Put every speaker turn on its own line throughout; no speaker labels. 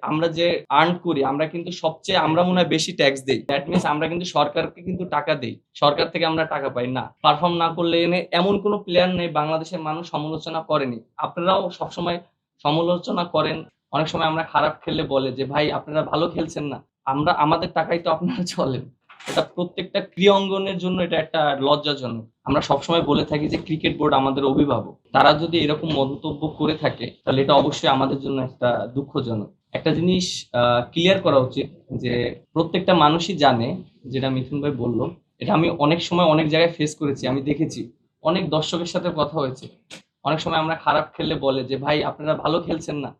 আমরা যে আর্ন করি আমরা কিন্তু সবচেয়ে আমরা মনে হয় বেশি ট্যাক্স দেই। দ্যাট মিনস আমরা কিন্তু সরকারকে কিন্তু টাকা দেই। সরকার থেকে আমরা টাকা পাই না। পারফর্ম না করলে এনে এমন কোনো প্লেয়ার নেই বাংলাদেশের মানুষ সমালোচনা করেনি। আপনারাও সবসময় সমালোচনা করেন। অনেক সময় আমরা খারাপ খেললে বলে যে, "ভাই আপনারা ভালো খেলছেন না। আমাদের টাকায় তো আপনারা চলেন।" এটা প্রত্যেকটা ক্রীড়া অঙ্গনের জন্য এটা একটা লজ্জাজনক। আমরা সবসময় বলে থাকি যে ক্রিকেট বোর্ড আমাদের অভিভাবক। তারা যদি এরকম মন্তব্য করে থাকে তাহলে এটা অবশ্যই আমাদের জন্য একটা দুঃখজনক। একটা জিনিস ক্লিয়ার করা উচিত যে প্রত্যেকটা মানুষই জানে, যেটা মিথুন ভাই বলল, এটা আমি অনেক সময় অনেক জায়গায় ফেস করেছি। আমি দেখেছি। অনেক দর্শকের সাথে কথা হয়েছে। অনেক সময় আমরা খারাপ খেললে বলে যে, "ভাই আপনারা ভালো খেলছেন না।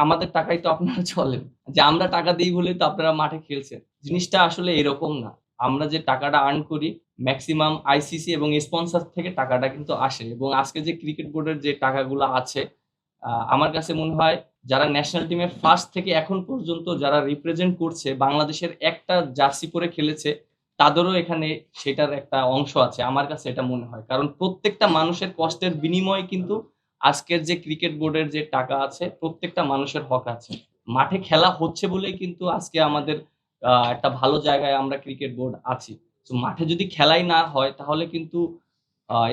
আমাদের টাকায় তো আপনারা চলেন। যে আমরা টাকা দেই বলেই তো আপনারা মাঠে খেলছেন।" জিনিসটা আসলে এরকম না। আমরা যে টাকাটা আর্ন করি মেক্সিমাম আইসিসি এবং স্পন্সর থেকে টাকাটা কিন্তু আসে এবং আজকে যে ক্রিকেট বোর্ডের যে টাকাগুলো আছে আমার কাছে মনে হয় যারা ন্যাশনাল টিমের ফার্স্ট থেকে এখন পর্যন্ত যারা রিপ্রেজেন্ট করছে বাংলাদেশের একটা জার্সি পরে খেলেছে তাদেরও এখানে সেটার একটা অংশ আছে। আমার কাছে এটা মনে হয়। কারণ প্রত্যেকটা মানুষের কষ্টের বিনিময়ে কিন্তু আজকের যে ক্রিকেট বোর্ডের যে টাকা আছে প্রত্যেকটা মানুষের হক আছে। মাঠে খেলা হচ্ছে বলেই কিন্তু আজকে আমাদের একটা ভালো জায়গায় আমরা ক্রিকেট বোর্ড আছি। তো মাঠে যদি খেলাই না হয় তাহলে কিন্তু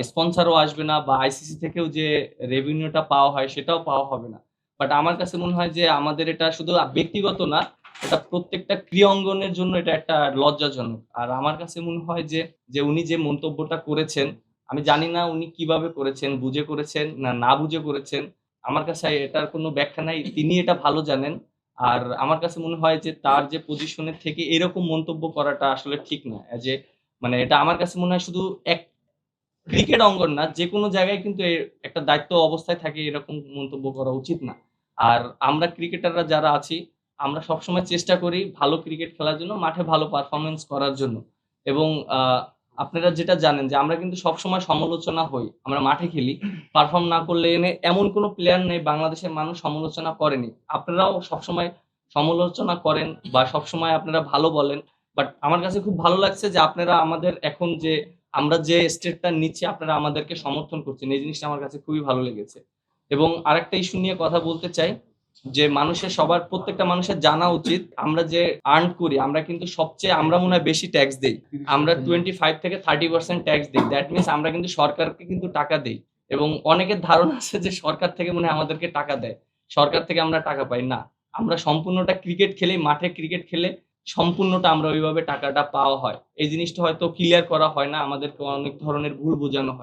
স্পন্সরও আসবে না বা আইসিসি থেকেও যে রেভিনিউটা পাওয়া হয় সেটাও পাওয়া হবে না। বাট আমার কাছে মনে হয় যে আমাদের এটা শুধু ব্যক্তিগত না, এটা প্রত্যেকটা ক্রীড়া অঙ্গনের জন্য এটা একটা লজ্জাজনক। আর আমার কাছে মনে হয় যে উনি যে মন্তব্যটা করেছেন, আমি জানি না উনি কিভাবে করেছেন, বুঝে করেছেন না, না বুঝে করেছেন। আমার কাছে এটার কোনো ব্যাখ্যা নাই। তিনি এটা ভালো জানেন। আর আমার কাছে মনে হয় যে তার যে পজিশনের থেকে এরকম মন্তব্য করাটা আসলে ঠিক না। মানে এটা আমার কাছে মনে হয় শুধু ক্রিকেট অঙ্গন না, যেকোনো জায়গায় কিন্তু একটা দায়িত্ব অবস্থায় থাকে এরকম মন্তব্য করা উচিত না। আর আমরা ক্রিকেটাররা যারা আছি, আমরা সবসময় চেষ্টা করি ভালো ক্রিকেট খেলার জন্য, মাঠে ভালো পারফরম্যান্স করার জন্য। এবং আ আপনারা যেটা জানেন যে আমরা কিন্তু সবসময় সমালোচনা হই। আমরা মাঠে খেলি। পারফর্ম না করলে এমন কোনো প্লেয়ার নেই বাংলাদেশের মানুষ সমালোচনা করেনি। আপনারাও সবসময় সমালোচনা করেন বা সবসময় আপনারা ভালো বলেন। বাট আমার কাছে খুব ভালো লাগছে যে আপনারা আমাদের এখন যে আমরা যে স্টেপটা নিচ্ছি আপনারা আমাদেরকে সমর্থন করছেন। এই জিনিসটা আমার কাছে খুবই ভালো লেগেছে। এবং আরেকটা ইস্যু নিয়ে কথা বলতে চাই যে প্রত্যেকটা মানুষের জানা উচিত আমরা যে আর্ন করি আমরা কিন্তু সবচেয়ে আমরা মনে হয় বেশি ট্যাক্স দেই। আমরা 25 থেকে 30% ট্যাক্স দেই। দ্যাট মিনস আমরা কিন্তু সরকারকে কিন্তু টাকা দেই। এবং অনেকের ধারণা আছে যে সরকার থেকে মনে হয় আমাদেরকে টাকা দেয়। সরকার থেকে আমরা টাকা পাই না। আমরা সম্পূর্ণটা ক্রিকেট খেলেই মাঠে ক্রিকেট খেলে সম্পূর্ণটা আমরা ওইভাবে টাকাটা পাওয়া হয়। এই জিনিসটা হয়তো ক্লিয়ার করা হয় না। আমাদেরকে অনেক ধরনের ভুল বোঝানো হয়।